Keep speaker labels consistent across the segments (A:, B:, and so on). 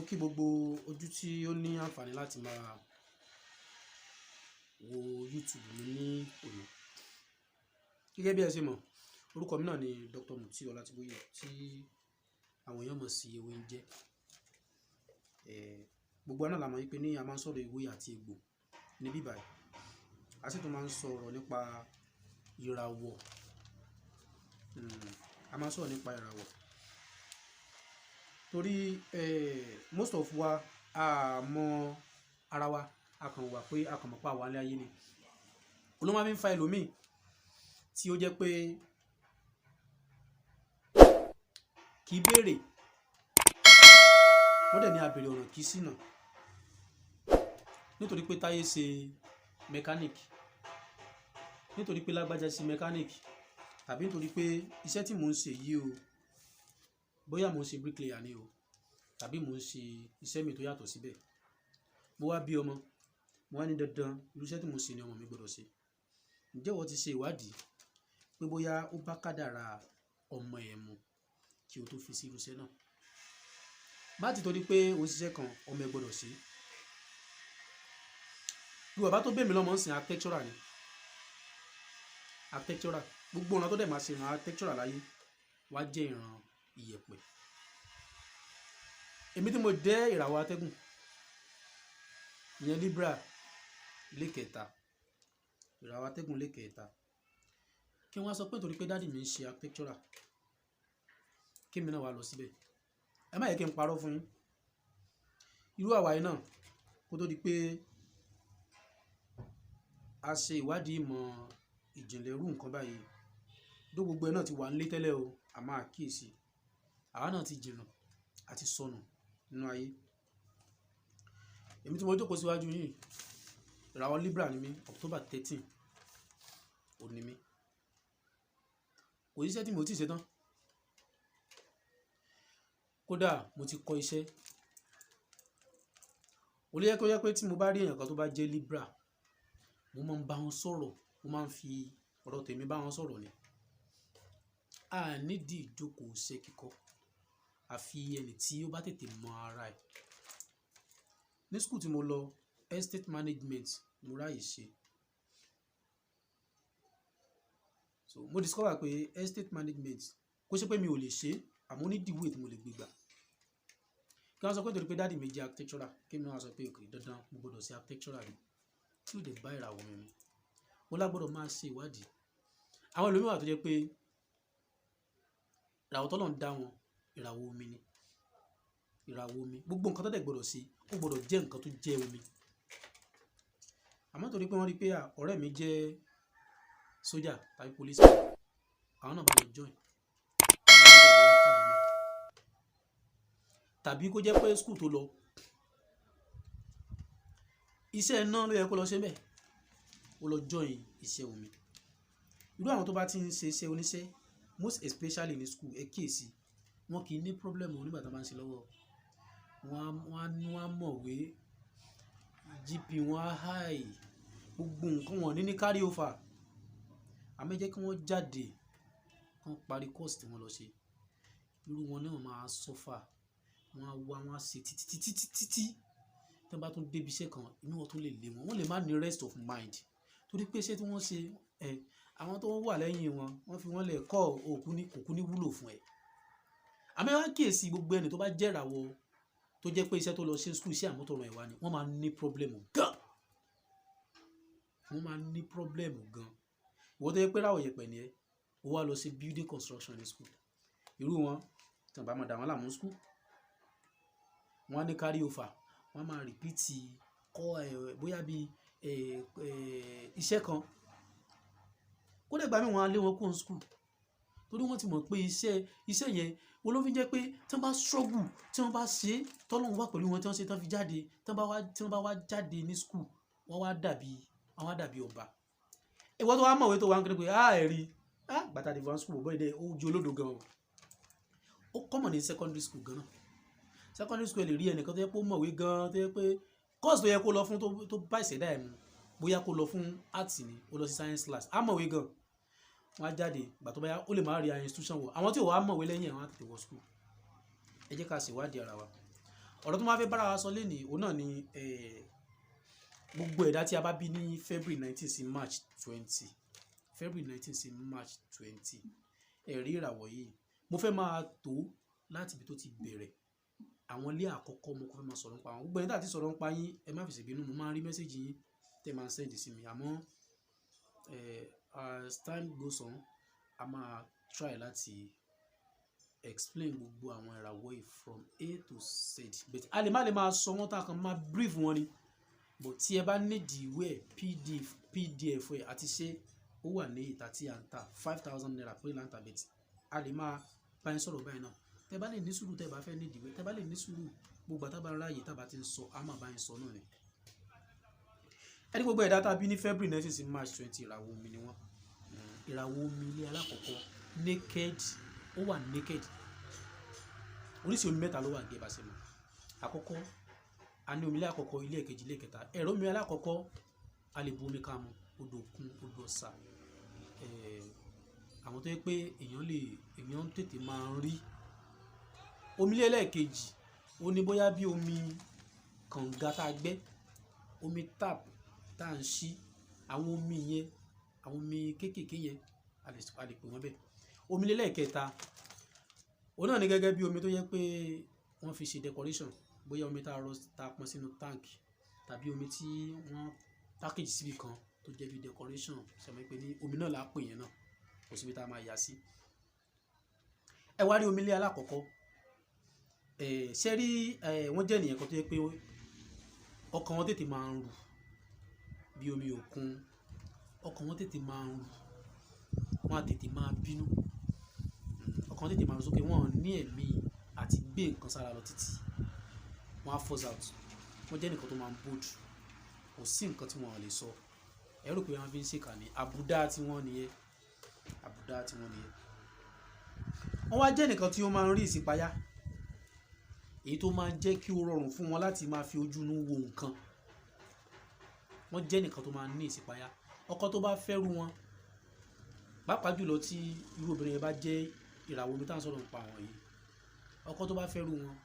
A: Mo kí gbogbo ojú tí ó ní àǹfààní láti máa wo YouTube mi ní òní. Gẹ́gẹ́ bí ẹ ṣe mọ̀, orúkọ mi náà ni Dr. Mutiu Olatiboye tí àwọn èèyàn mọ̀ sí ewé ń jẹ́. Gbogbo náà la mọ̀ wípé ní a máa ń sọ̀rọ̀ ewé àti egbò ní bíbáyìí. A sì tún máa ń sọ̀rọ̀ nípa ìràwọ̀. A máa ń sọ̀rọ̀ nípa ìràwọ̀. Torí most of wa a mọ ara wa, a kàn wà pé a kàn mọ̀ pé àwa ní ayé ni. Olú máa ń fa ẹlòmíì tí ó jẹ́ pé kì í béèrè. Wọ́n dẹ̀ ní abèrè ọ̀rọ̀ kì í ṣìnà. Nítorí pé Táyé ṣe mechanic, nítorí pé Lágbájá ṣe mechanic, tàbí nítorí pé iṣẹ́ tí mò ń ṣe yìí o, bóyá mò ń ṣe bricklayer ni o, tàbí mò ń ṣe iṣẹ́ mi tó yàtọ̀ síbẹ̀. Mo wá bí ọmọ, mo wá ní dandan irú iṣẹ́ tí mò ń ṣe ni ọmọ mi gbọ́dọ̀ ṣe. Ǹjẹ́ ìwọ ti ṣe ìwádìí pé bóyá ó bá kádàrá ọmọ ẹ̀ mu kí o tó fi sí irú iṣẹ́ náà? Má ti torí pé o ṣiṣẹ́ kan ọmọ ẹ gbọ́dọ̀ ṣe. Bí bàbá tó bẹ̀ mí lọ́mọ ń sin architectural ni. Architectural. Gbogbo ọ̀nà tó dẹ̀ máa ṣe ìran architectural láyé wá jẹ́ ìran ìyẹ̀pẹ̀. Èmi tí mo dẹ́ ìràwọ̀ atẹ́gùn, ìyẹn Libra ilé kẹta, ìràwọ̀ atẹ́gùn ilé kẹta. Kí wọ́n sọ pé nítorí pé dáàdì mi ń ṣe architectural, kí èmi náà wá lọ síbẹ̀. Ẹ má yẹ kí n parọ́ fún yín. Irú àwa yìí náà kó tó di pé a ṣe ìwádìí ìmọ̀ ìjìnlẹ̀ irú nǹkan báyìí. Dó gbogbo ẹ náà ti wà nílé tẹ́lẹ̀ o, a máa kíyèsí. Àwa náà ti jìnnà àti sọnù nínú ayé. Èmi tí mo jókòó síwájú yìí, ìràwọ̀ Libra ni mí, October 13 ò ní mí. Kò sí iṣẹ́ tí mo ti ṣe tán. Kódà mo ti kọ́ iṣẹ́. Ó lè yẹ kó jẹ́ pé tí mo bá rí èèyàn kan tó bá jẹ́ Libra, mo máa ń bá wọn sọ̀rọ̀, mo máa ń fi ọ̀rọ̀ tèmi bá wọn sọ̀rọ̀ ni. A nídìí ìjókòó iṣẹ́ kíkọ́ àfi ẹni tí ó bá tètè mọ ara ẹ̀. Ní school tí mo lọ, estate management mo ráyè ṣe. So mo discover pé estate management kò ṣe pé mi ò lè ṣe, àmọ́ ní the way tí mo lè gbé gbà. Kí wọ́n sọ pé nítorí pé dáàdì mi jẹ́ architectural, kí èmi náà sọ pé òkè dandan mo gbọ́dọ̀ ṣe architectural ni. Tí ó dẹ̀ bá ìràwọ̀ mi mu. Mo lágbọ́dọ̀ máa ṣe ìwádìí. Àwọn ẹlòmíràn wà tó jẹ́ pé ìràwọ̀ tó lọ́n dá wọn, ìràwọ̀ omi ni. Ìràwọ̀ omi. Gbogbo nǹkan tó dẹ̀ gbọ́dọ̀ ṣe, ó gbọ́dọ̀ jẹ́ nǹkan tó jẹ́ omi. Àmọ́ nítorí pé wọ́n rí pé ọ̀rẹ́ mi jẹ́ sójà tàbí police, àwọn náà bá lọ join. Tàbí kó jẹ́ pé school tó lọ, iṣẹ́ iná ló yẹ kó lọ ṣe bẹ́ẹ̀, ó lọ join iṣẹ́ omi. Irú àwọn tó bá ti ń ṣe iṣẹ́ oníṣẹ́, most especially ní school, ẹ kíyèsí, wọn kì í ní problem nígbà tí wọ́n bá ń ṣe lọ́wọ́. Wọ́n á mọ̀wé, GP wọn á high, gbogbo nǹkan wọn ní carry over. Àmọ́ ẹ jẹ́ kí wọ́n jáde, kán parí course tí wọ́n lọ ṣe. Irú wọn náà máa suffer. Wọ́n á wá, wọ́n á ṣe títí tí wọ́n bá tún débi iṣẹ́ kan, inú wọn tún lè lé wọn. Wọ́n lè má ní rest of mind. Torí pé iṣẹ́ tí wọ́n ṣe, àwọn tó wà lẹ́yìn wọn, wọ́n fi wọ́n lẹ̀ kọ́ òkú ní wúlò fún ẹ. Àmọ́ ẹ wá kíyèsí gbogbo ẹni tó bá jẹ́ ìràwọ̀ tó jẹ́ pé iṣẹ́ tó lọ ṣe school, iṣẹ́ àmútọ̀run ẹ̀ wá ni, wọ́n máa ní problem gan. Wọ́n máa ní problem gan. Ìwọ tó jẹ́ pé ìràwọ̀ yẹpẹ̀ ni ẹ, ó wá lọ ṣe building construction ní school. Irú wọn, tí wọ́n bá máa dà wọ́n láàmú school, wọ́n á ní carry over. Wọ́n á máa repeat bóyá bí iṣẹ́ kan. Kó dẹ̀ gbà mí wọ́n á lé wọn kúrò ní school. Torí wọ́n ti mọ̀ pé iṣẹ́ yẹn wọ́n ló fi jẹ́ pé tí wọ́n bá struggle, tí wọ́n bá ṣe, tọ́lọ́run wà pẹ̀lú wọn tí wọ́n ṣe tán fi jáde, tí wọ́n bá wá jáde ní school, wọ́n wá dàbí ọba. Ìwọ tó wá mọ̀wé tó wá ń kéré pé ẹ̀rí bàtà dìbò school bọ́ ìdẹ́ ó ju olódo gan. Ó common ní secondary school gan náà. Secondary school lè rí ẹnìkan tó yẹ pé ó mọ̀wé gan, tó yẹ pé course tó yẹ kó lọ fún tó bá ìṣẹ̀dá ẹ̀ mu, bóyá kó lọ fún arts ni, ó lọ sí science class, á mọ̀wé gan. Wọ́n á jáde, ìgbà tó bá yá ó lè má rí institution wọ̀. Àwọn tí ò wá mọ̀wé lẹ́yìn ẹ̀ wọ́n á tètè wọ school. Ẹ jẹ́ ká ṣèwádìí ara wa. ọ̀rọ̀ tó máa fẹ́ bára wa sọ lénìí òun náà ni gbogbo ẹ̀dá tí a bá bí ní February 19 sí March 20 February 19 sí March 20 ẹ̀rí ìràwọ̀ yìí mo fẹ́ máa tó láti ibi tó ti bẹ̀rẹ̀ àwọn ilé àkọ́kọ́ mo fẹ́ máa sọ̀rọ̀ nípa àwọn gbogbo ẹ̀dá tí sọ̀rọ̀ nípa yín ẹ má fi ṣèbínú mo máa ń rí mẹ́sẹ̀gì yín tẹ́ máa ń sẹ́ndì sí mi àmọ́ as time goes on a máa try láti explain gbogbo àwọn ìràwọ̀ yìí from A to Z but a lè máa sọ wọ́n tá a kan máa brief wọn ni but tí ẹ bá nídìí ìwé pdf ẹ àti ṣé ó wà ní ìta tí à ń ta 5,000 naira pé là ń ta bet a lè máa bá yín sọ̀rọ̀ báyìí náà tẹ bá lè ní sùúrù tẹ bá fẹ́ nídìí ìwé tẹ bá lè ní sùúrù gbogbo àtàbà ráàyè tàbá ti ń sọ a máa bá yín sọ náà ni. ẹni gbogbo ẹ̀dá tá a bí ní February 19 sí March 20 ìràwọ̀ omi ni wọ́n ìràwọ̀ omi ilé alákọ̀ọ́kọ́ naked ó wà naked oríṣi omi mẹ́ta ló wà gẹ́gẹ́ bá ṣe mọ̀ àkọ́kọ́ a ní omi ilé àkọ́kọ́ ilé ẹ̀kejì ilé ẹ̀kẹta ẹ̀rọ omi alákọ̀ọ́kọ́ a lè bu omi ká mu odò òkun odò ọ̀sà àwọn tó yẹ pé èèyàn tètè máa ń rí omi ilé ẹlẹ́ẹ̀kejì ó ní bóyá bí omi kànga tá a gbẹ́ omi tap tá a ń ṣí àwọn omi yẹn àwọn omi kéékèèké yẹn a lè pè wọ́n bẹ́ẹ̀ omi ilé ẹlẹ́ẹ̀kẹta òun náà ní gẹ́gẹ́ bí omi tó yẹ pé wọ́n fi ṣe decoration bóyá omi tá a pọn sínú tank tàbí omi tí wọ́n package síbi kan tó jẹ́ bí decoration sọmọ pé ní omi náà là á pè yẹn náà kò síbi tá a máa yà sí. ẹ wá rí omi ilé alákọ̀ọ́kọ́ ṣe rí wọ́n jẹ́ ènìyàn kan tó yẹ pé ọkàn wọn tètè máa ń rù bí omi òkun ọkàn wọn tètè máa ń rù wọn á tètè máa bínú ọkàn tètè máa ń rù sókè wọn ní ẹ̀mí àti gbé nǹkan sára lọ títí wọn á force out wọn jẹ́ nìkan tó máa ń bold kò sí nǹkan tí wọn lè sọ ẹ rò pé wọn fi ń ṣèkà ní àbùdá tí wọn nìyẹn wọn wá jẹ́ nìkan tí ó máa ń rí ìṣípayá èyí tó máa ń jẹ́ kí ó rọrùn fún wọn láti máa fi ojú inú wo nǹkan wọ́n jẹ́ nìkan tó máa ń ní ìṣípayá ọkọ tó bá fẹ́rù wọn pàápàá jùlọ tí irú obìnrin yẹn bá jẹ́ ìràwọ̀ omi tá à ń sọ̀rọ̀ nípa àwọn yìí ọkọ tó bá fẹ́rù wọn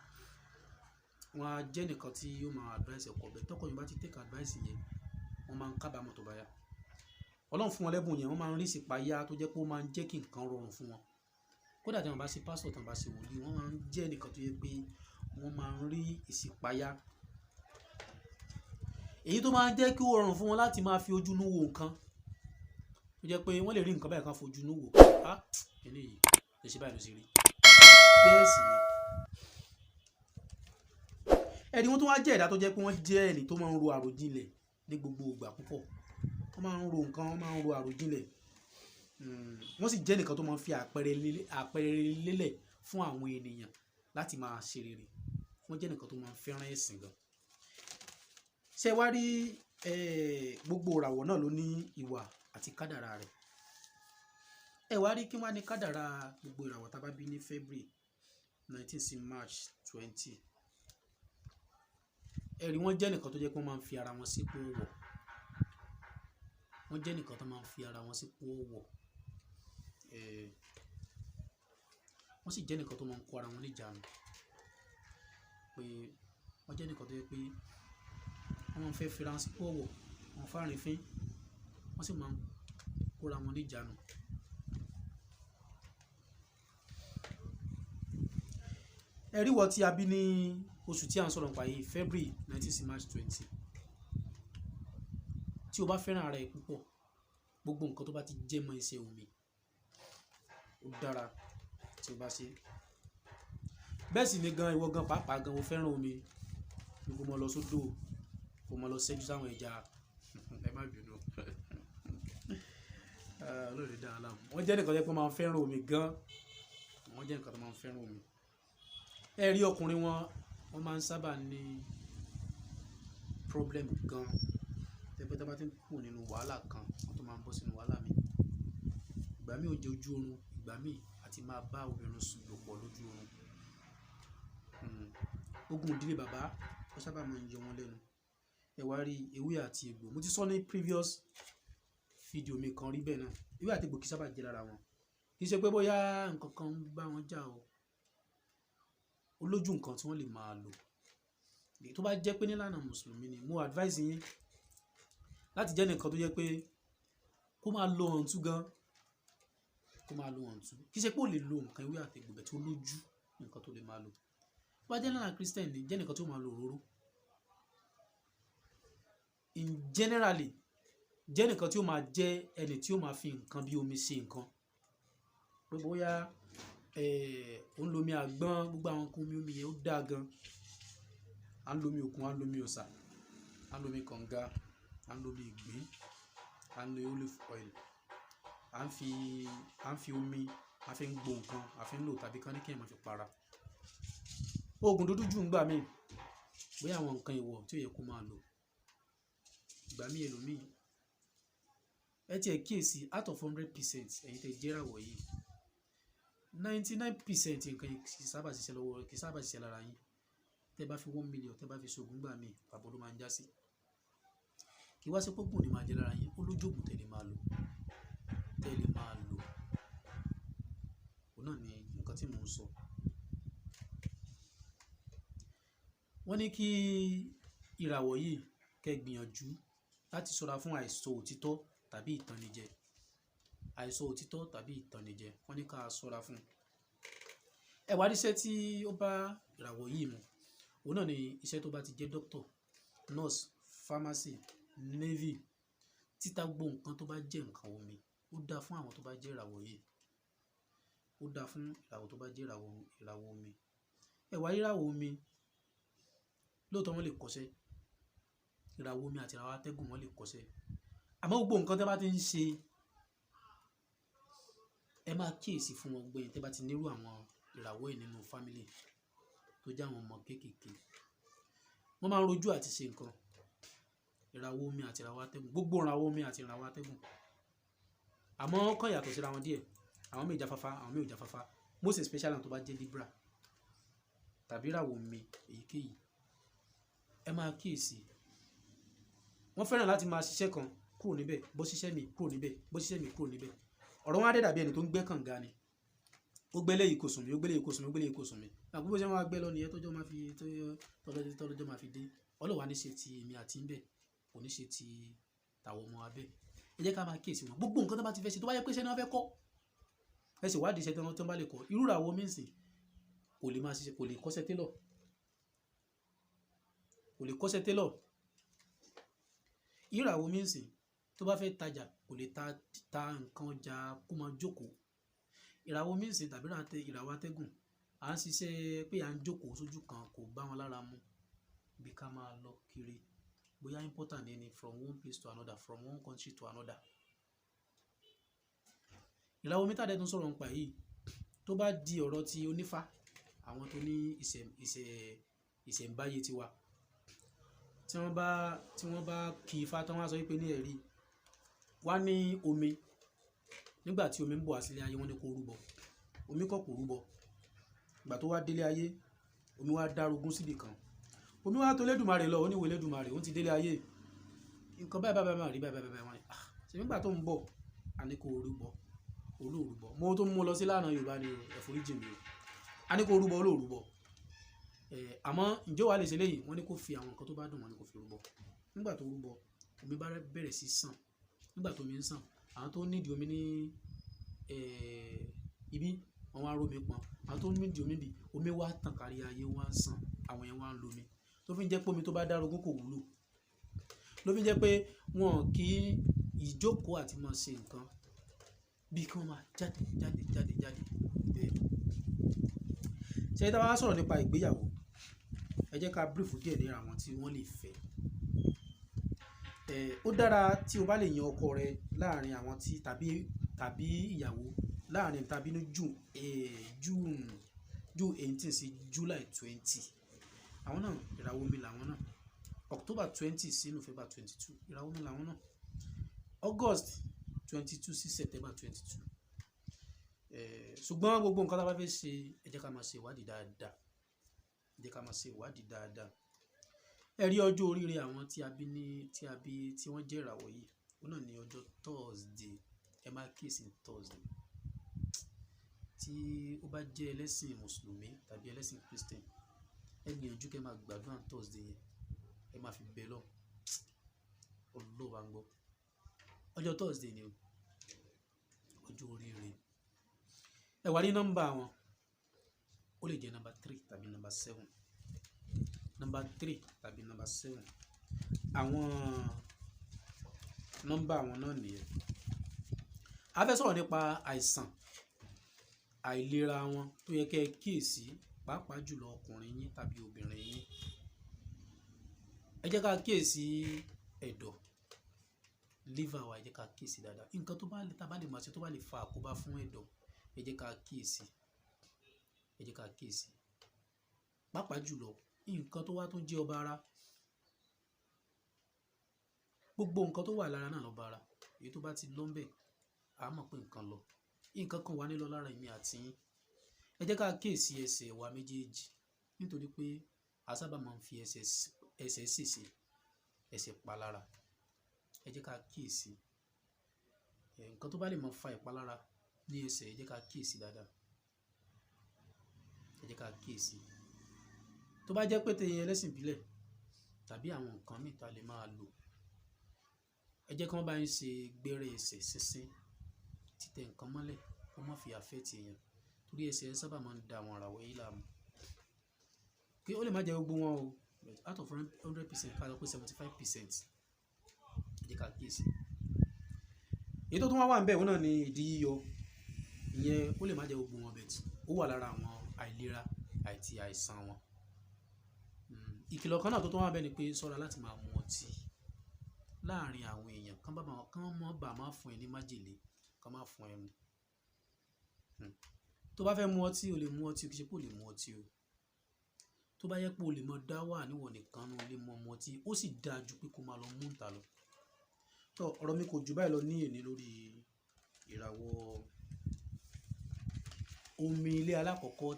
A: wọn á jẹ́ nìkan tí yóò máa advice ọkọ bẹ́ẹ̀ tọkọ yìí bá ti take advice yẹn wọ́n máa ń kábàámọ̀ tó bá yá ọlọ́run fún wọn lẹ́bùn yẹn wọ́n máa ń rí ìṣípayá tó jẹ́ pé ó máa ń jẹ́ kí nǹkan rọrùn fún wọn kódà tí wọn bá ṣe pásítọ̀ tí wọn bá ṣe wòlíì wọ́n máa ń jẹ́ nìkan tó yẹ pé wọ́n máa ń rí ìṣípayá èyí tó máa ń jẹ́ kí ó rọrùn fún wọn láti máa fi ojú inú wo nǹkan tó jẹ́ pé wọ́n lè rí nǹkan báyìí kan fojú inú wò eléyìí lè ṣe báyìí ló ṣe rí bẹ́ẹ̀ sì ni ẹni wọn tó wá jẹ́ ẹ̀dá tó jẹ́ pé wọ́n jẹ́ ẹni tó máa ń ro àròjinlẹ̀ ní gbogbo ìgbà púpọ̀ wọ́n máa ń ro nǹkan wọ́n máa ń ro àròjinlẹ̀ wọ́n sì jẹ́ nìkan tó máa ń fi àpẹẹrẹ lélẹ̀ fún àwọn ènìyàn láti máa ṣe rere wọ́n jẹ́ nìkan tó máa ń fẹ́ràn ẹ̀sìn gan. ṣé wá rí gbogbo ìràwọ̀ náà ló ní ìwà àti kádàrá rẹ̀ ẹ wá rí kí wọ́n á ní kádàrá gbogbo ìràwọ̀ tá a bá bí ní February 19 sí March 20 ẹ̀rí wọ́n jẹ́ nìkan tó jẹ́ pé wọ́n máa ń fi ara wọn sípò wọ̀ wọ́n jẹ́ nìkan tó máa ń fi ara wọn sípò wọ̀ wọ́n sì jẹ́ nìkan tó máa ń kó ara wọn níjàánu pé wọ́n jẹ́ nìkan tó yẹ pé wọ́n máa ń fẹ́ fira wọn sípò wọ̀ wọ́n fárin fín wọ́n sì máa ń kóra wọn níjàánu. ẹ̀rí wọ tí a bí ní oṣù tí a ń sọ̀rọ̀ nípa yìí February 19 sí March 20 tí o bá fẹ́ràn ara ẹ púpọ̀ gbogbo nǹkan tó bá ti jẹ́ mọ́ iṣẹ́ omi ó dára tí o bá ṣe bẹ́ẹ̀ sì ni gan ìwọ gan pàápàá gan o fẹ́ràn omi gbogbo mọ́ lọ sódò kò mọ́ lọ ṣẹ́jú sáwọn ẹja ẹ má bínú olóòrè dáa láàmú wọ́n jẹ́ nìkan tó yẹ pé máa ń fẹ́ràn omi gan wọ́n jẹ́ nìkan tó máa ń fẹ́ràn omi ẹ rí ọkùnrin wọn máa ń sábà ní problem gan tẹ́pẹ́ tábà tí ń kù nínú wàhálà kan wọ́n tó máa ń bọ́ sínú wàhálà mi ìgbà míì ò jẹ́ ojú oorun ìgbà míì àti máa bá obìnrin sùn lò pọ̀ lójú oorun ogun ìdílé bàbá ó sábà máa ń yọ wọn lẹ́nu ẹ wá rí ewé àti egbò mo ti sọ ní previous video mi kan rí bẹ́ẹ̀ náà ewé àti egbò kì í sábà jẹ́ lára wọn kì í ṣe pé bóyá nǹkan kan ń bá wọn jà o olójú nǹkan tí wọ́n lè máa lò tó bá jẹ́ pé nílànà mùsùlùmí ni mo advise yín láti jẹ́ nìkan tó jẹ́ pé kó máa lo ọ̀ǹtú gan, kó máa lo ọ̀ǹtú, kì í ṣe pé ó lè lo nǹkan ewé àti egbò tó lójú nǹkan tó lè máa lò. Tó bá jẹ́ nílànà Christian ni jẹ́ nìkan tó máa lo òróró. In generally jẹ́ nìkan tí ó máa jẹ́ ẹni tí ó máa fi nǹkan bí omi ṣe nǹkan, pé bóyá ó ń lo omi àgbọn, gbogbo àwọn nǹkan omi yẹn ó dáa gan. À ń lo omi òkun, à ń lo omi ọ̀sà, à ń lo omi kànga, à ń lo omi ìgbín, à ń lo olive oil, à ń fi omi, à fi ń gbo nǹkan, à fi ń lò tàbí kán ní kí ẹ̀ máa fi para. Oògùn dúdú jù ń gbà mí, bóyá àwọn nǹkan ìwọ̀ tí ó yẹ kó máa lò. Ìgbà mí ẹlòmíì, ẹ tiẹ̀ kíyèsí out of 100% ẹ̀yin tẹ́ jẹ́ ìràwọ̀ yìí, 99% nǹkan yìí kì í sábà ṣiṣẹ́ lọ́wọ́, kì í sábà ṣiṣẹ́ lára yín. Tẹ́ bá fi 1 million, tẹ́ bá fi ṣoògùn gbà mí, pàbó ló máa ń já sí. Kì í wá sí pé ògùn ni máa jẹ́ lára yín, ó lójú ògùn tẹ́ lè máa lò. Òun náà ni nǹkan tí mò ń sọ. Wọ́n ní kí ìràwọ̀ yìí kẹ́ gbìyànjú láti ṣọ́ra fún àìsọ òtítọ́ tàbí ìtànìjẹ. Àìsọ òtítọ́ tàbí ìtànìjẹ, wọ́n ní ká ṣọ́ra fún. Ẹ wá rí iṣẹ́ tí ó bá ìràwọ̀ yìí mu, òun náà ni iṣẹ́ tó bá ti jẹ́ doctor, nurse, pharmacy, navy, títa gbogbo nǹkan tó bá jẹ́ nǹkan omi. Ó dáa fún àwọn tó bá jẹ́ ìràwọ̀ yìí. Ó dáa fún ìràwọ̀ tó bá jẹ́ ìràwọ̀ omi. Ẹ wá rí ìràwọ̀ omi, lóòótọ́ wọ́n lè kọ́ṣẹ́. Ìràwọ̀ omi àti ìràwọ̀ atẹ́gùn wọ́n lè kọ́ṣẹ́. Àmọ́ gbogbo nǹkan tẹ́ bá ti ń ṣe, ẹ máa kíyèsí fún wọn gbẹ̀yìn tẹ́ bá ti nírú àwọn ìràwọ̀ yìí nínú family tó jẹ́ àwọn ọmọ kéékèèké. Wọ́n máa ń rojú àti ṣe nǹkan. Ìràwọ̀ omi àti ìràwọ̀ atẹ́gùn, gbogbo ìràwọ̀ omi àti ìràwọ̀ atẹ́gùn. Àmọ́ ó kàn yàtọ̀ síra wọn díẹ̀. Àwọn méjì jáfáfá, àwọn méjì jáfáfá. Most especially tó bá jẹ́ Libra tàbí ìràwọ̀ omi èyíkéyìí. Ẹ máa kíyèsí. Wọ́n fẹ́ràn láti máa ṣiṣẹ́ kan kúrò níbẹ̀, bó ṣiṣẹ́ mi kúrò níbẹ̀, bó ṣiṣẹ́ mi kúrò níbẹ̀. Ọ̀rọ̀ wọn á dé dàbí ẹni tó ń gbẹ́ kànga ni. Ó gbẹ́ léyìí kò sùn mí, ó gbẹ́ léyìí kò sùn mí, ó gbẹ́ léyìí kò sùn mí. Àbúrò bó ṣe máa gbẹ́ lọ nìyẹn tọ́lọ́jọ́ máa fi dé. Ọlọ́run wá ní ṣe ti èmi àti ń bẹ̀, kò ní ṣe ti tàwọn ọmọ abẹ́. Ẹ jẹ́ ká máa kíyèsí wọn. Gbogbo nǹkan tó bá ti fẹ́ ṣe, tó bá yẹ pé iṣẹ́ ni wọ́n fẹ́ kọ́, ẹ sì wádìí iṣẹ́ tí wọ́n bá lè kọ́. Irú ìràwọ̀ omi ńsìn kò lè máa ṣiṣẹ́, kò lè kọ́ṣẹ́ tailor. Kò lè kọ́ṣẹ́ tailor. Ìràwọ̀ omi ńsìn tó bá fẹ́ tajà kò lè ta nǹkan ọjà kó máa jókòó. Ìràwọ̀ omi ńsìn tàbí ìràwọ̀ atẹ́gùn, à ń ṣiṣẹ́ pé à ń jókòó sójú kan kò bá wọn lára mu. Bí ká máa lọ kiri, bóyá important ni from one place to another, from one country to another. Ìràwọ̀ omi tàdé tún sọ̀rọ̀ nípa yìí, tó bá di ọ̀rọ̀ ti onífá, àwọn tó ní ìṣẹ̀ǹbáyé tiwa, tí wọ́n bá kí ifá tán wá sọ wípé ní ẹ̀rí wá ní omi, nígbà tí omi ń bọ̀ wá sílé ayé wọ́n ní kó rúbọ. Omi kọ́ kò rúbọ. Ìgbà tó wá délé ayé, omi wá dárogún síbì kan. Omi wá tó Elédùmarè lọ, ó ní wo Elédùmarè, ó ti délé ayé. Nǹkan báyìí máa rí báyìí wọ́n ní. Ṣé nígbà tó ń bọ̀, a ní kó rúbọ. Olóòrúbọ. Mo tó mú lọ sí lánàá Yorùbá ni ẹ̀foríjì mi o. A ní kó rúbọ, olóòrúbọ. Àmọ́ ǹjẹ́ wàá lè ṣe léyìí? Wọ́n ní kó fi àwọn nǹkan tó bá dùn, wọ́n ní kó fi rúbọ. Nígbà tó rúbọ, omi bá bẹ̀rẹ̀ sí sàn. Nígbà tó omi ń sàn, àwọn tó nídìí omi ní ibi, wọ́n wá rómi pọn. Àwọn tó nídìí omi bí, omi wá tàn kárí ayé wá ń sàn. Àwọn yẹn wá ń lo omi. Tó fi ń jẹ́ pé omi tó bá dárogún kò wúlò. Ló fi ń jẹ́ pé wọn kì í ìjókòó àti máa ṣe nǹkan bí kí wọ́n máa jáde. Ṣé tá bá sọ̀rọ̀ nípa ìgbéyàwó, ẹ jẹ́ ká brief díẹ̀ ní àwọn tí wọ́n lè fẹ́. Ó dára tí o bá lè yan ọkọ rẹ láàrin àwọn tí tàbí ìyàwó láàrin tàbí ní June 18 sí July 20. Àwọn náà ìràwọ̀ omi làwọn náà. October 20 sí November 22 ìràwọ̀ omi làwọn náà. August 22 sí September 22. Ṣùgbọ́n gbogbo nǹkan tá a bá fẹ́ ṣe, ẹ jẹ́ ká máa ṣe ìwádìí dáadáa. Ẹ jẹ́ ká máa ṣe ìwádìí dáadáa. Ẹ rí ọjọ́ oríire àwọn tí wọ́n jẹ́ ìràwọ̀ yìí. Òun náà ni ọjọ́ Thursday. Ẹ máa kíyèsí Thursday. Tí ó bá jẹ́ ẹlẹ́sìn Mùsùlùmí tàbí ẹlẹ́sìn Christian, ẹ gbìyànjú kẹ́ máa gbàdúrà Thursday yẹn, ẹ máa fi bẹ̀ lọ Ọlọ́run bá ń gbọ́. Ọjọ́ Thursday ni o, ọjọ́ oríire. Ẹ wá rí nọ́mbà wọn, ó lè jẹ́ number 3 tàbí number 7, number 3 tàbí number 7. Àwọn nọ́mbà wọn náà nìyẹn. A fẹ́ sọ̀rọ̀ nípa àìsàn àìlera wọn tó yẹ kẹ́ ẹ kíyèsí, pàápàá jùlọ ọkùnrin yín tàbí obìnrin yín. Ẹ jẹ́ ká kíyèsí ẹ̀dọ̀, liver wa, ẹ jẹ́ ká kíyèsí dáadáa. Nǹkan tó bá lè, tá bá lè máa ṣe tó bá lè fa àkóbá fún ẹ̀dọ̀, ẹ jẹ́ ká kíyèsí, ẹ jẹ́ ká kíyèsí. Pàápàá jùlọ nǹkan tó wá tó jẹ́ ọba ara, gbogbo nǹkan tó wà lára náà lọ́ba ara. Èyí tó bá ti lọ ńbẹ̀, a mọ̀ pé nǹkan lọ. Nǹkan kan wà nílọ lára èmi àti yín. Ẹ jẹ́ ká kíyèsí ẹsẹ̀ wa méjèèjì, nítorí pé a sábà máa ń fi ẹsẹ̀ ṣèṣe, ẹsẹ̀ palára. Ẹ jẹ́ ká kíyèsí. Nǹkan tó bá lè máa fa ìpalára ní ẹsẹ̀, ẹ jẹ́ ká kíyèsí dáadáa. Ẹ jẹ́ ká kíyèsí. Tó bá jẹ́ pé tẹ̀yin ẹlẹ́sìn ìbílẹ̀ tàbí àwọn nǹkan mìíràn tá lè máa lò, ẹ jẹ́ kí wọ́n bá yín ṣe gbẹ́rẹ́ ẹsẹ̀ sínsín, títẹ nǹkan mọ́lẹ̀ kó má fi affect èèyàn, torí ẹsẹ̀ sábà máa ń da àwọn àràwọ̀ yìí láàmú. Kí ó lè má jẹ́ gbogbo wọn o, but out of 100%, ká lọ pé 75%. Ẹ jẹ́ ká kíyèsí. Èyí tó tún wá wà níbẹ̀ òun náà ni ìdí yíyọ. Ìyẹn ó lè má jẹ́ gbogbo wọn, but ó wà lára àwọn àìlera àti àìsàn wọn. Ìkìlọ̀ kan náà tó tún wà níbẹ̀ ni pé ṣọ́ra láti máa mu ọtí láàrin àwọn èèyàn, kán mọ́ bà máa fún ẹ ní májèlé, kán má fún ẹ mu. Tó bá fẹ́ mu ọtí, o lè mu ọtí, kì í ṣe pé o lè mu ọtí o. Tó bá yẹ pé o lè mọ dá wà níwọ̀n nìkan náà, o lè mọ mu ọtí, ó sì dáa ju pé kó máa lọ mú ìta lọ. Tó ọ̀rọ̀ mi kò jù báyìí lọ ní èní lórí ìràwọ̀ omi ilé alákọ̀ọ́kọ́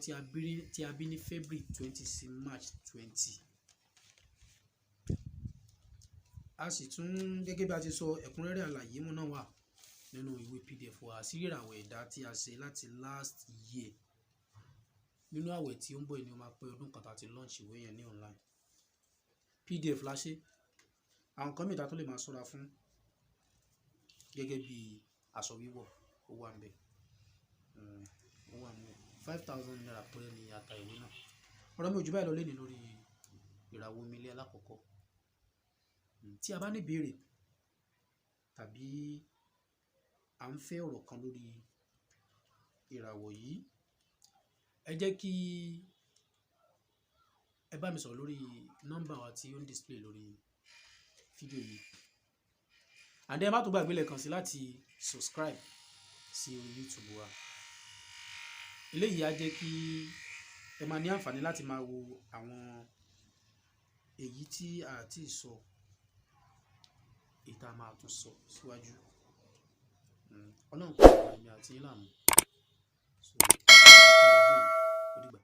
A: tí a bí ní February 20 sí March 20. A sì tún, gẹ́gẹ́ bí a ti sọ, ẹ̀kúnrẹ́rẹ́ àlàyé mọ́ náà wà nínú ìwé PDF wa, àṣírí ìràwọ̀ ẹ̀dá tí a ṣe láti last year. Nínú àwẹ̀ tí ó ń bọ̀ ni ó máa pé ọdún kan tá ti launch ìwé yẹn ní online. PDF la ṣe. Àwọn kan mìíràn tó lè máa ṣọ́ra fún, gẹ́gẹ́ bí aṣọ wíwọ̀, ó wà ńbẹ̀. Ó wà ńbẹ̀. 5,000 naira péré ni ata ìwé náà. Ọ̀rọ̀ mi ò jù báyìí lọ lénìí lórí ìràwọ̀ omi ilé alákọ̀ọ́kọ́. Tí a bá ní ìbéèrè tàbí à ń fẹ́ ọ̀rọ̀ kan lórí ìràwọ̀ yìí, ẹ jẹ́ kí ẹ bá mi sọ̀rọ̀ lórí nọ́mbà wa tí ó ń display lórí fídíò yìí. And ẹ má tó gbàgbé lẹ́ẹ̀kan sí láti subscribe sí orí YouTube wa. Eléyìí á jẹ́ kí ẹ máa ní àǹfààní láti máa wo àwọn èyí tí a ti sọ, ìta máa tún sọ síwájú. Ọlọ́run kò ní ìgbà àti ìlànà. So, ó dìgbà.